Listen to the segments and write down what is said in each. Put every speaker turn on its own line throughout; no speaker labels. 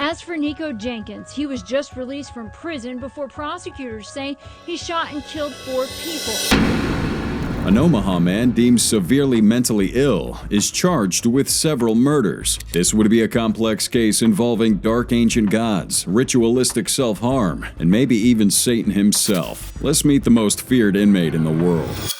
As for Nico Jenkins, he was just released from prison before prosecutors say he shot and killed 4 people.
An Omaha man deemed severely mentally ill is charged with several murders. This would be a complex case involving dark ancient gods, ritualistic self-harm, and maybe even Satan himself. Let's meet the most feared inmate in the world.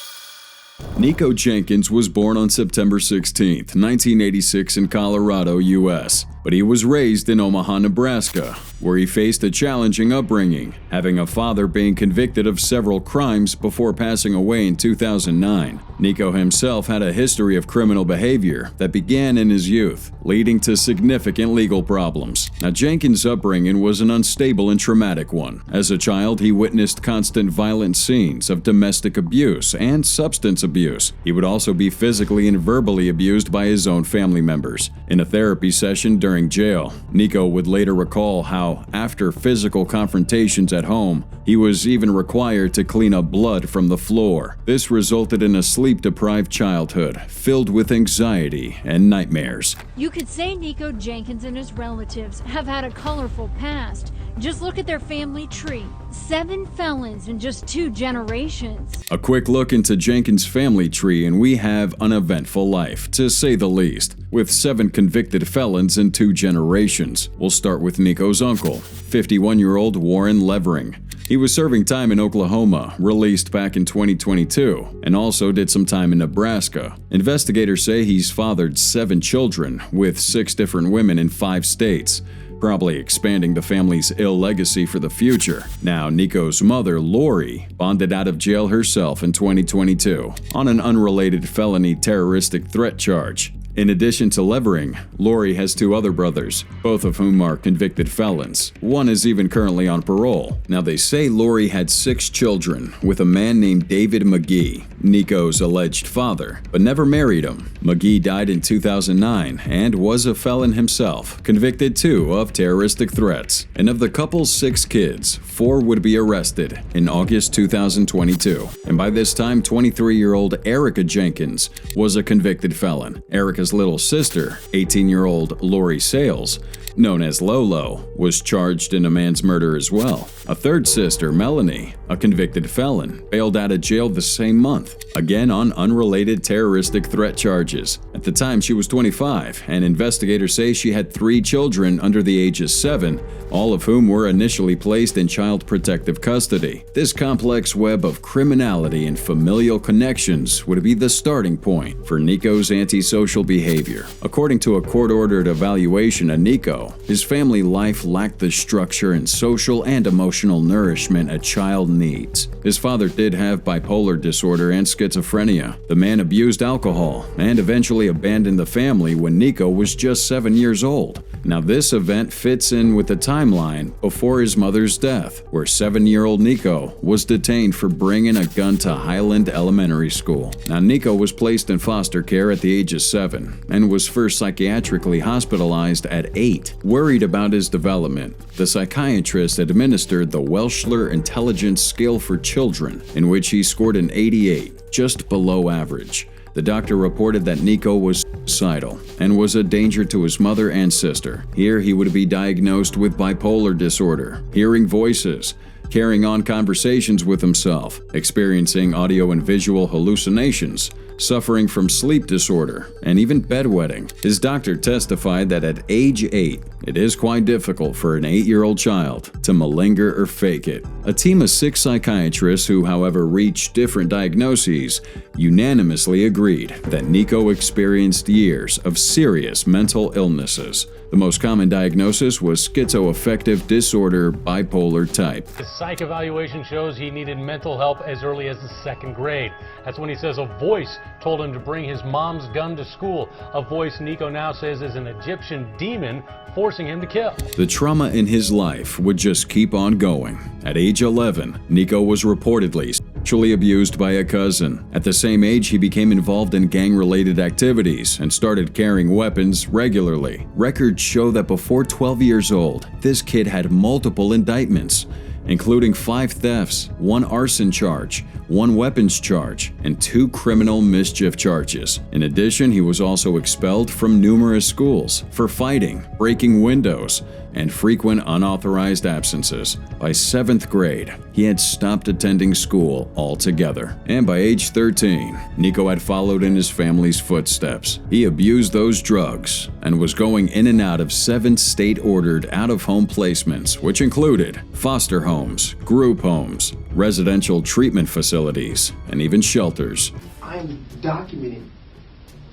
Nico Jenkins was born on September 16, 1986 in Colorado, U.S., but he was raised in Omaha, Nebraska, where he faced a challenging upbringing, having a father being convicted of several crimes before passing away in 2009. Nico himself had a history of criminal behavior that began in his youth, leading to significant legal problems. Now, Jenkins' upbringing was an unstable and traumatic one. As a child, he witnessed constant violent scenes of domestic abuse and substance abuse. He would also be physically and verbally abused by his own family members. In a therapy session during jail, Nico would later recall how, after physical confrontations at home, he was even required to clean up blood from the floor. This resulted in a sleep-deprived childhood, filled with anxiety and nightmares.
You could say Nico Jenkins and his relatives have had a colorful past. Just look at their family tree. 7 felons in just 2 generations.
A quick look into Jenkins' family tree and we have an eventful life, to say the least, with 7 convicted felons in 2 generations. We'll start with Nico's uncle, 51-year-old Warren Levering. He was serving time in Oklahoma, released back in 2022, and also did some time in Nebraska. Investigators say he's fathered 7 children, with 6 different women in 5 states, probably expanding the family's ill legacy for the future. Now, Nico's mother, Lori, bonded out of jail herself in 2022 on an unrelated felony terroristic threat charge. In addition to Levering, Lori has 2 other brothers, both of whom are convicted felons. One is even currently on parole. Now, they say Lori had 6 children with a man named David McGee, Nico's alleged father, but never married him. McGee died in 2009 and was a felon himself, convicted too of terroristic threats. And of the couple's 6 kids, 4 would be arrested in August 2022. And by this time, 23-year-old Erica Jenkins was a convicted felon. Erica's little sister, 18-year-old Lori Sales, known as Lolo, was charged in a man's murder as well. A third sister, Melanie, a convicted felon, bailed out of jail the same month, again on unrelated terroristic threat charges. At the time, she was 25, and investigators say she had 3 children under the age of 7, all of whom were initially placed in child protective custody. This complex web of criminality and familial connections would be the starting point for Nico's antisocial behavior. According to a court-ordered evaluation of Nico, his family life lacked the structure and social and emotional nourishment a child needs. His father did have bipolar disorder and schizophrenia. The man abused alcohol and eventually abandoned the family when Nico was just 7 years old. Now, this event fits in with the timeline before his mother's death, where 7-year-old Nico was detained for bringing a gun to Highland Elementary School. Now, Nico was placed in foster care at the age of 7 and was first psychiatrically hospitalized at 8. Worried about his development, the psychiatrist administered the Welschler Intelligence Scale for Children, in which he scored an 88, just below average. The doctor reported that Nico was suicidal and was a danger to his mother and sister. Here he would be diagnosed with bipolar disorder, hearing voices, carrying on conversations with himself, experiencing audio and visual hallucinations, suffering from sleep disorder, and even bedwetting. His doctor testified that at age 8, it is quite difficult for an 8-year-old child to malinger or fake it. A team of 6 psychiatrists who, however, reached different diagnoses, unanimously agreed that Nico experienced years of serious mental illnesses. The most common diagnosis was schizoaffective disorder bipolar type.
The psych evaluation shows he needed mental help as early as the 2nd grade. That's when he says a voice told him to bring his mom's gun to school. A voice Nico now says is an Egyptian demon forcing him to kill.
The trauma in his life would just keep on going. At age 11, Nico was reportedly sexually abused by a cousin. At the same age, he became involved in gang-related activities and started carrying weapons regularly. Records show that before 12 years old, this kid had multiple indictments. including 5 thefts, 1 arson charge, 1 weapons charge, and 2 criminal mischief charges. In addition, he was also expelled from numerous schools for fighting, breaking windows, and frequent unauthorized absences. By 7th grade, he had stopped attending school altogether. And by age 13, Nico had followed in his family's footsteps. He abused those drugs and was going in and out of 7 state-ordered out-of-home placements, which included foster homes, group homes, residential treatment facilities, and even shelters.
I'm documented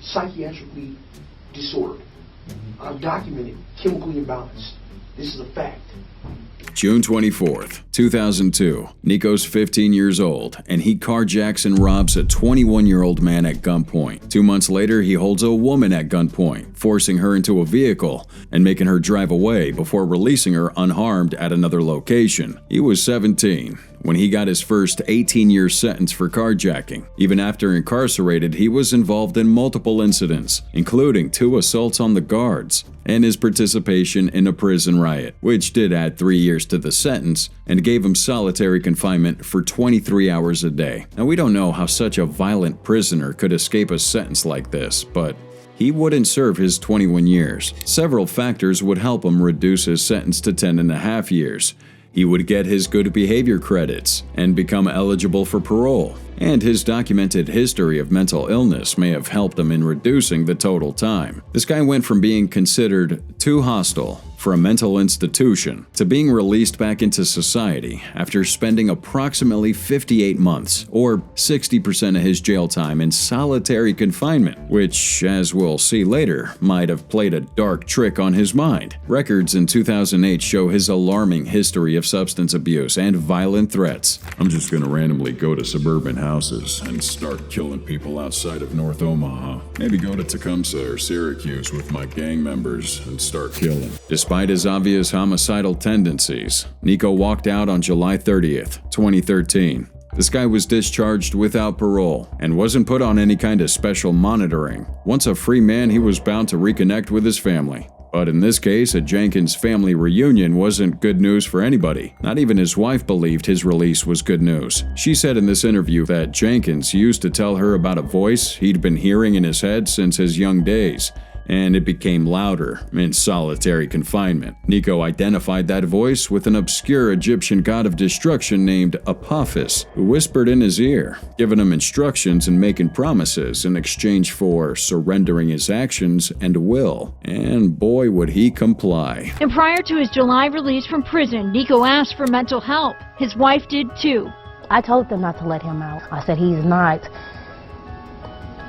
psychiatrically disordered. I'm documented chemically imbalanced. This is a fact.
June 24th, 2002. Nico's 15 years old, and he carjacks and robs a 21-year-old man at gunpoint. 2 months later, he holds a woman at gunpoint, forcing her into a vehicle and making her drive away before releasing her unharmed at another location. He was 17 when he got his first 18-year sentence for carjacking. Even after incarcerated, he was involved in multiple incidents, including 2 assaults on the guards and his participation in a prison riot, which did add 3 years to the sentence and gave him solitary confinement for 23 hours a day. Now, we don't know how such a violent prisoner could escape a sentence like this, but he wouldn't serve his 21 years. Several factors would help him reduce his sentence to 10.5 years. He would get his good behavior credits and become eligible for parole. And his documented history of mental illness may have helped him in reducing the total time. This guy went from being considered too hostile for a mental institution to being released back into society after spending approximately 58 months, or 60% of his jail time, in solitary confinement, which, as we'll see later, might have played a dark trick on his mind. Records in 2008 show his alarming history of substance abuse and violent threats. I'm just gonna randomly go to suburban houses and start killing people outside of North Omaha. Maybe go to Tecumseh or Syracuse with my gang members and start killing. Despite his obvious homicidal tendencies, Nico walked out on July 30th, 2013. This guy was discharged without parole and wasn't put on any kind of special monitoring. Once a free man, he was bound to reconnect with his family. But in this case, a Jenkins family reunion wasn't good news for anybody. Not even his wife believed his release was good news. She said in this interview that Jenkins used to tell her about a voice he'd been hearing in his head since his young days, and it became louder in solitary confinement. Nico identified that voice with an obscure Egyptian god of destruction named Apophis, who whispered in his ear, giving him instructions and making promises in exchange for surrendering his actions and will. And boy, would he comply.
And prior to his July release from prison, Nico asked for mental help. His wife did too.
I told them not to let him out. I said he's not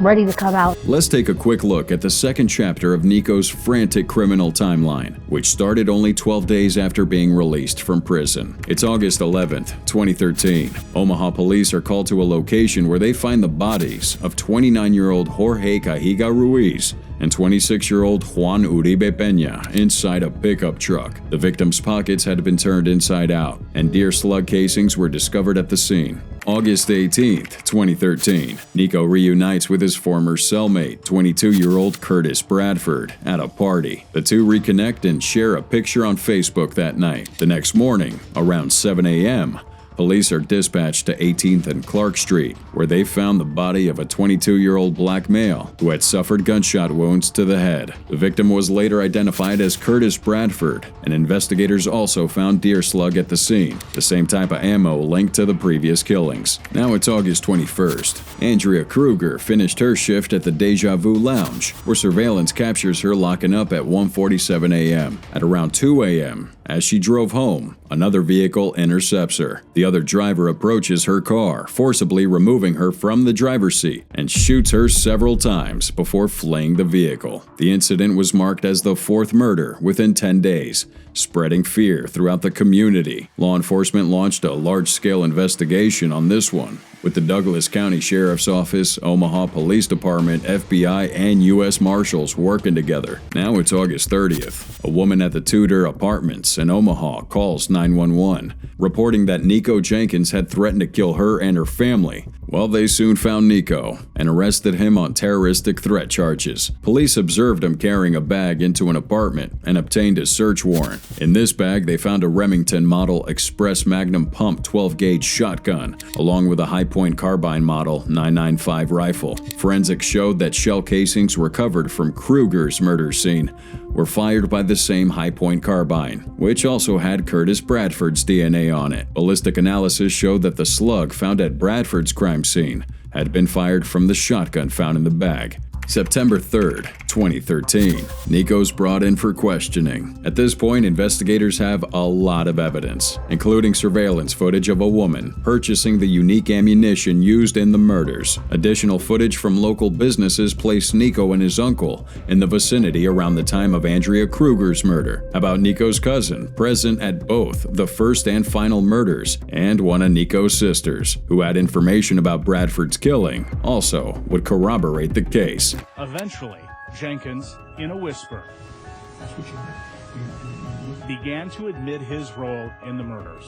ready to come out.
Let's take a quick look at the second chapter of Nico's frantic criminal timeline, which started only 12 days after being released from prison. It's August 11th, 2013. Omaha police are called to a location where they find the bodies of 29-year-old Jorge Cajiga Ruiz and 26-year-old Juan Uribe Peña inside a pickup truck. The victims' pockets had been turned inside out, and deer slug casings were discovered at the scene. August 18th, 2013. Nico reunites with his former cellmate, 22-year-old Curtis Bradford, at a party. The two reconnect and share a picture on Facebook that night. The next morning, around 7 a.m., police are dispatched to 18th and Clark Street, where they found the body of a 22-year-old black male who had suffered gunshot wounds to the head. The victim was later identified as Curtis Bradford, and investigators also found deer slug at the scene, the same type of ammo linked to the previous killings. Now it's August 21st. Andrea Kruger finished her shift at the Deja Vu Lounge, where surveillance captures her locking up at 1:47 a.m. At around 2 a.m., as she drove home, another vehicle intercepts her. The other driver approaches her car, forcibly removing her from the driver's seat, and shoots her several times before fleeing the vehicle. The incident was marked as the 4th murder within 10 days, spreading fear throughout the community. Law enforcement launched a large-scale investigation on this one, with the Douglas County Sheriff's Office, Omaha Police Department, FBI, and U.S. Marshals working together. Now it's August 30th. A woman at the Tudor Apartments in Omaha calls 911, reporting that Nico Jenkins had threatened to kill her and her family Well, they soon found Nico and arrested him on terroristic threat charges. Police observed him carrying a bag into an apartment and obtained a search warrant. In this bag, they found a Remington model Express Magnum Pump 12-gauge shotgun, along with a Hi-Point carbine model 995 rifle. Forensics showed that shell casings recovered from Kruger's murder scene were fired by the same Hi-Point carbine, which also had Curtis Bradford's DNA on it. Ballistic analysis showed that the slug found at Bradford's crime scene had been fired from the shotgun found in the bag. September 3rd, 2013. Nico's brought in for questioning. At this point, investigators have a lot of evidence, including surveillance footage of a woman purchasing the unique ammunition used in the murders. Additional footage from local businesses placed Nico and his uncle in the vicinity around the time of Andrea Kruger's murder. About Nico's cousin, present at both the first and final murders, and one of Nico's sisters, who had information about Bradford's killing, also would corroborate the case.
Eventually, Jenkins, in a whisper, began to admit his role in the murders.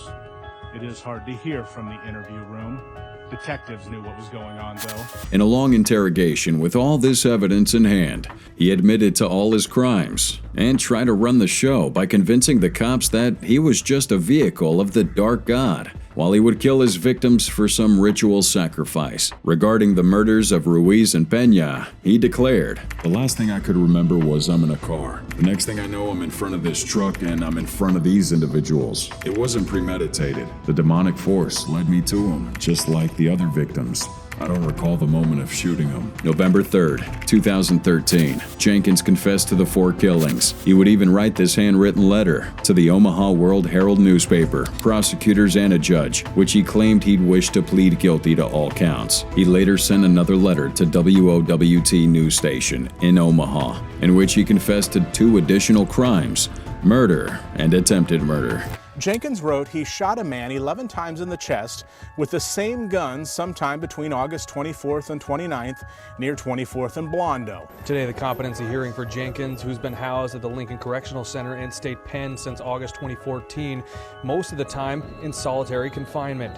It is hard to hear from the interview room. Detectives knew what was going on, though.
In a long interrogation with all this evidence in hand, he admitted to all his crimes and tried to run the show by convincing the cops that he was just a vehicle of the dark god, while he would kill his victims for some ritual sacrifice. Regarding the murders of Ruiz and Peña, he declared, "The last thing I could remember was I'm in a car. The next thing I know, I'm in front of this truck and I'm in front of these individuals. It wasn't premeditated. The demonic force led me to them, just like the other victims. I don't recall the moment of shooting him." November 3rd, 2013. Jenkins confessed to the 4 killings. He would even write this handwritten letter to the Omaha World Herald newspaper, prosecutors, and a judge, which he claimed he'd wish to plead guilty to all counts. He later sent another letter to WOWT news station in Omaha, in which he confessed to 2 additional crimes: murder and attempted murder.
Jenkins wrote he shot a man 11 times in the chest with the same gun sometime between August 24th and 29th near 24th and Blondo.
Today, the competency hearing for Jenkins, who's been housed at the Lincoln Correctional Center and State Pen since August 2014, most of the time in solitary confinement.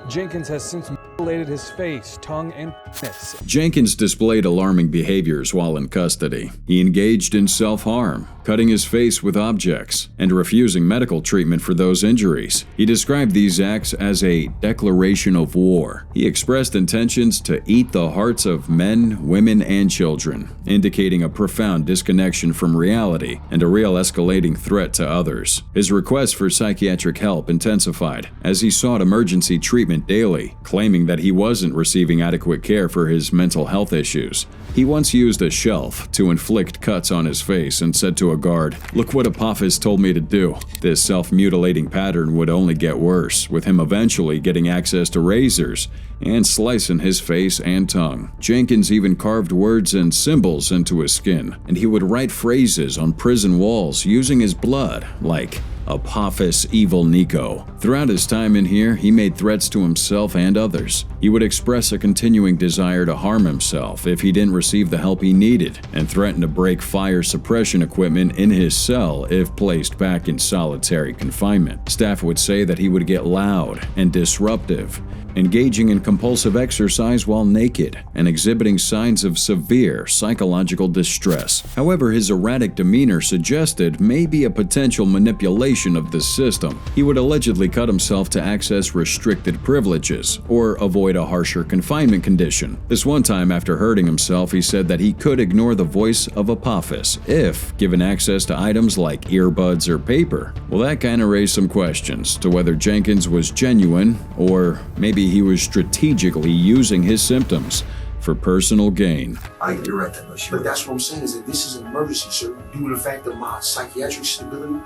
Jenkins has since mutilated his face, tongue, and penis.
Jenkins displayed alarming behaviors while in custody. He engaged in self-harm, cutting his face with objects, and refusing medical treatment for those injuries. He described these acts as a declaration of war. He expressed intentions to eat the hearts of men, women, and children, indicating a profound disconnection from reality and a real escalating threat to others. His request for psychiatric help intensified as he sought emergency treatment daily, claiming that he wasn't receiving adequate care for his mental health issues. He once used a shelf to inflict cuts on his face and said to a guard, "Look what Apophis told me to do." This self-mutilating pattern would only get worse, with him eventually getting access to razors and slicing his face and tongue. Jenkins even carved words and symbols into his skin, and he would write phrases on prison walls using his blood, like Apophis Evil Nico. Throughout his time in here, he made threats to himself and others. He would express a continuing desire to harm himself if he didn't receive the help he needed, and threaten to break fire suppression equipment in his cell if placed back in solitary confinement. Staff would say that he would get loud and disruptive, engaging in compulsive exercise while naked, and exhibiting signs of severe psychological distress. However, his erratic demeanor suggested maybe a potential manipulation of the system. He would allegedly cut himself to access restricted privileges or avoid a harsher confinement condition. This one time, after hurting himself, he said that he could ignore the voice of Apophis if given access to items like earbuds or paper. Well, that kind of raised some questions to whether Jenkins was genuine, or maybe he was strategically using his symptoms for personal gain.
I can direct that, but that's what I'm saying is that this is an emergency, sir, due to the fact of my psychiatric stability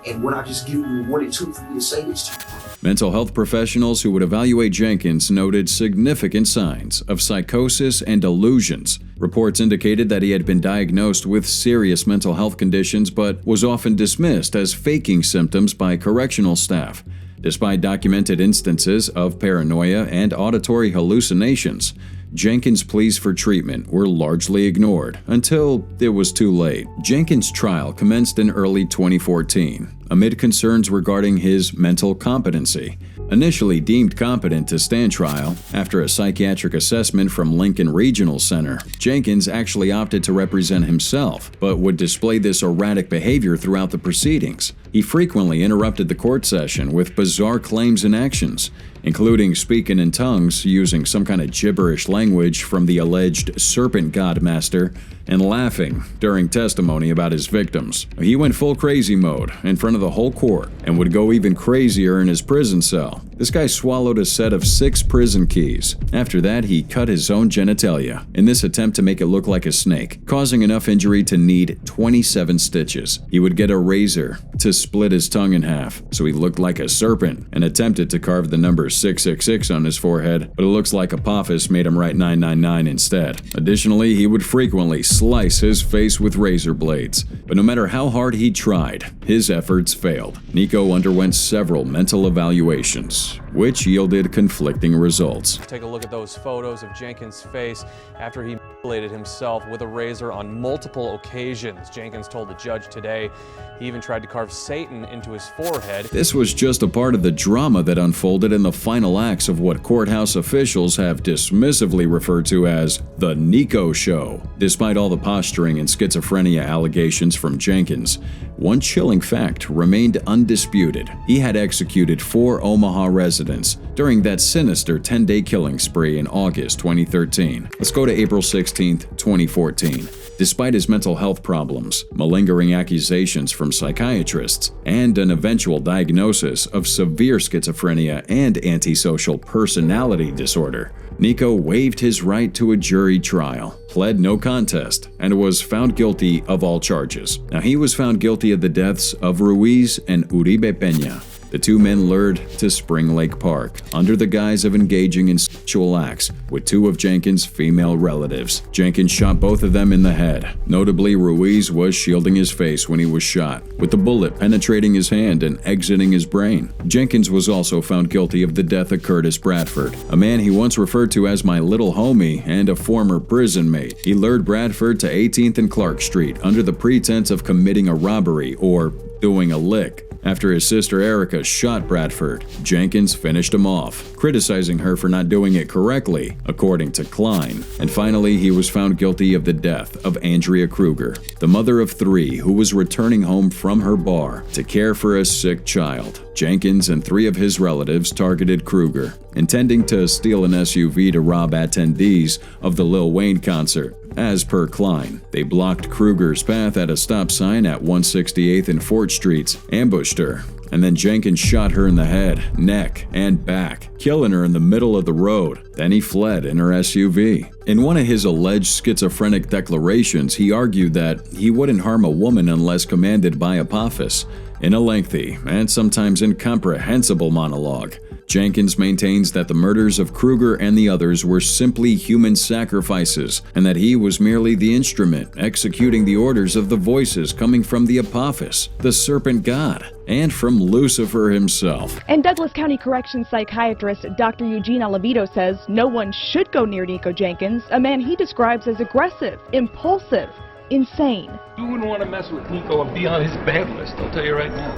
and what I just given you, what it took for me to say this to you.
Mental health professionals who would evaluate Jenkins noted significant signs of psychosis and delusions. Reports indicated that he had been diagnosed with serious mental health conditions but was often dismissed as faking symptoms by correctional staff. Despite documented instances of paranoia and auditory hallucinations, Jenkins' pleas for treatment were largely ignored until it was too late. Jenkins' trial commenced in early 2014 amid concerns regarding his mental competency. Initially deemed competent to stand trial, after a psychiatric assessment from Lincoln Regional Center, Jenkins actually opted to represent himself, but would display this erratic behavior throughout the proceedings. He frequently interrupted the court session with bizarre claims and actions, including speaking in tongues using some kind of gibberish language from the alleged serpent god master, and laughing during testimony about his victims. He went full crazy mode in front of the whole court and would go even crazier in his prison cell. This guy swallowed a set of 6 prison keys. After that, he cut his own genitalia in this attempt to make it look like a snake, causing enough injury to need 27 stitches. He would get a razor to split his tongue in half so he looked like a serpent, and attempted to carve the number 666 on his forehead, but it looks like Apophis made him write 999 instead. Additionally, he would frequently slice his face with razor blades, but no matter how hard he tried, his efforts failed. Nico underwent several mental evaluations, which yielded conflicting results.
Take a look at those photos of Jenkins' face after he mutilated himself with a razor on multiple occasions. Jenkins told the judge today he even tried to carve Satan into his forehead.
This was just a part of the drama that unfolded in the final acts of what courthouse officials have dismissively referred to as the Nico Show. Despite all the posturing and schizophrenia allegations from Jenkins, one chilling fact remained undisputed. He had executed 4 Omaha residents during that sinister 10-day killing spree in August 2013. Let's go to April 16, 2014. Despite his mental health problems, malingering accusations from psychiatrists, and an eventual diagnosis of severe schizophrenia and antisocial personality disorder, Nico waived his right to a jury trial, pled no contest, and was found guilty of all charges. Now, he was found guilty of the deaths of Ruiz and Uribe Peña. The 2 men lured to Spring Lake Park under the guise of engaging in sexual acts with 2 of Jenkins' female relatives. Jenkins shot both of them in the head. Notably, Ruiz was shielding his face when he was shot, with the bullet penetrating his hand and exiting his brain. Jenkins was also found guilty of the death of Curtis Bradford, a man he once referred to as my little homie and a former prison mate. He lured Bradford to 18th and Clark Street under the pretense of committing a robbery or doing a lick. After his sister Erica shot Bradford, Jenkins finished him off, criticizing her for not doing it correctly, according to Klein. And finally, he was found guilty of the death of Andrea Kruger, the mother of 3 who was returning home from her bar to care for a sick child. Jenkins and 3 of his relatives targeted Kruger, intending to steal an SUV to rob attendees of the Lil Wayne concert. As per Klein, they blocked Kruger's path at a stop sign at 168th and Fort Streets, ambushed her, and then Jenkins shot her in the head, neck, and back, killing her in the middle of the road. Then he fled in her SUV. In one of his alleged schizophrenic declarations, he argued that he wouldn't harm a woman unless commanded by Apophis. In a lengthy and sometimes incomprehensible monologue, Jenkins maintains that the murders of Kruger and the others were simply human sacrifices, and that he was merely the instrument executing the orders of the voices coming from the Apophis, the serpent god, and from Lucifer himself.
And Douglas County Corrections psychiatrist Dr. Eugene Alavito says no one should go near Nico Jenkins, a man he describes as aggressive, impulsive, insane.
You wouldn't want to mess with Nico and be on his bad list, I'll tell you right now.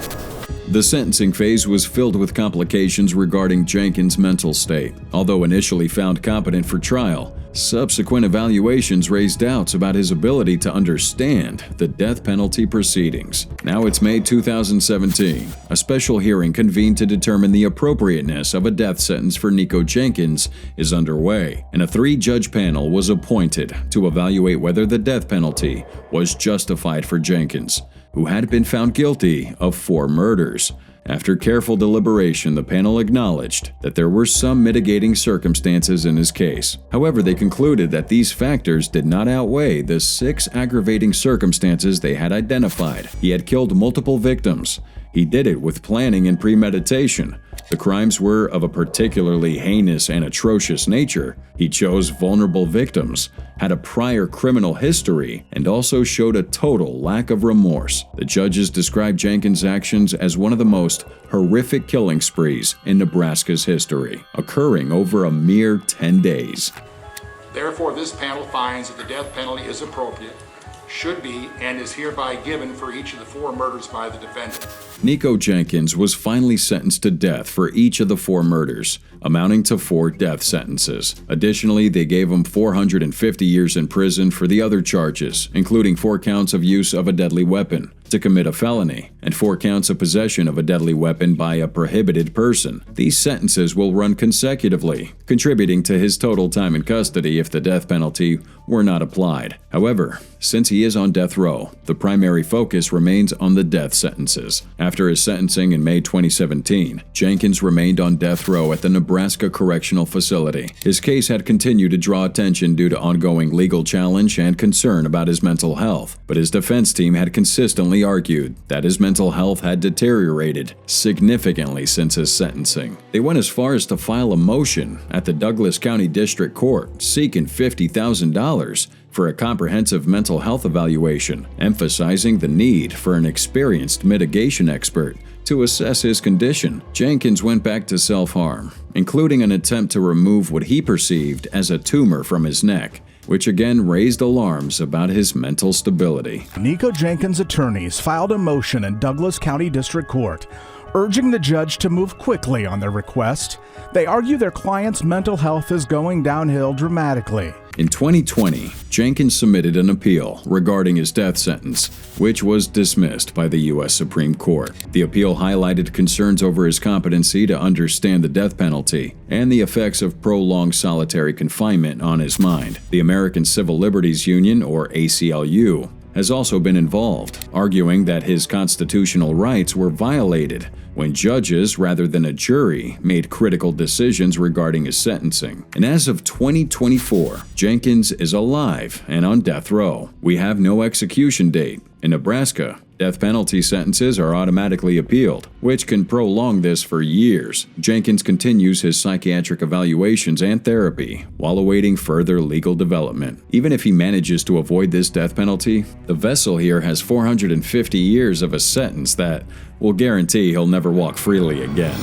The sentencing phase was filled with complications regarding Jenkins' mental state. Although initially found competent for trial, subsequent evaluations raised doubts about his ability to understand the death penalty proceedings. Now it's May 2017. A special hearing convened to determine the appropriateness of a death sentence for Nico Jenkins is underway, and a 3-judge panel was appointed to evaluate whether the death penalty was justified for Jenkins, who had been found guilty of 4 murders. After careful deliberation, the panel acknowledged that there were some mitigating circumstances in his case. However, they concluded that these factors did not outweigh the 6 aggravating circumstances they had identified. He had killed multiple victims. He did it with planning and premeditation. The crimes were of a particularly heinous and atrocious nature. He chose vulnerable victims, had a prior criminal history, and also showed a total lack of remorse. The judges described Jenkins' actions as one of the most horrific killing sprees in Nebraska's history, occurring over a mere 10 days.
Therefore, this panel finds that the death penalty is appropriate should be and is hereby given for each of the 4 murders by the defendant.
Nico Jenkins was finally sentenced to death for each of the 4 murders, amounting to 4 death sentences. Additionally, they gave him 450 years in prison for the other charges, including 4 counts of use of a deadly weapon to commit a felony and 4 counts of possession of a deadly weapon by a prohibited person. These sentences will run consecutively, contributing to his total time in custody if the death penalty were not applied. However, since he is on death row, the primary focus remains on the death sentences. After his sentencing in May 2017, Jenkins remained on death row at the Nebraska Correctional Facility. His case had continued to draw attention due to ongoing legal challenge and concern about his mental health, but his defense team had consistently argued that his mental health had deteriorated significantly since his sentencing. They went as far as to file a motion at the Douglas County District Court seeking $50,000 for a comprehensive mental health evaluation, emphasizing the need for an experienced mitigation expert to assess his condition. Jenkins went back to self-harm, including an attempt to remove what he perceived as a tumor from his neck, which again raised alarms about his mental stability.
Nico Jenkins' attorneys filed a motion in Douglas County District Court, urging the judge to move quickly on their request. They argue their client's mental health is going downhill dramatically.
In 2020, Jenkins submitted an appeal regarding his death sentence, which was dismissed by the U.S. Supreme Court. The appeal highlighted concerns over his competency to understand the death penalty and the effects of prolonged solitary confinement on his mind. The American Civil Liberties Union, or ACLU, has also been involved, arguing that his constitutional rights were violated when judges, rather than a jury, made critical decisions regarding his sentencing. And as of 2024, Jenkins is alive and on death row. We have no execution date. In Nebraska, death penalty sentences are automatically appealed, which can prolong this for years. Jenkins continues his psychiatric evaluations and therapy while awaiting further legal development. Even if he manages to avoid this death penalty, the vessel here has 450 years of a sentence that will guarantee he'll never walk freely again.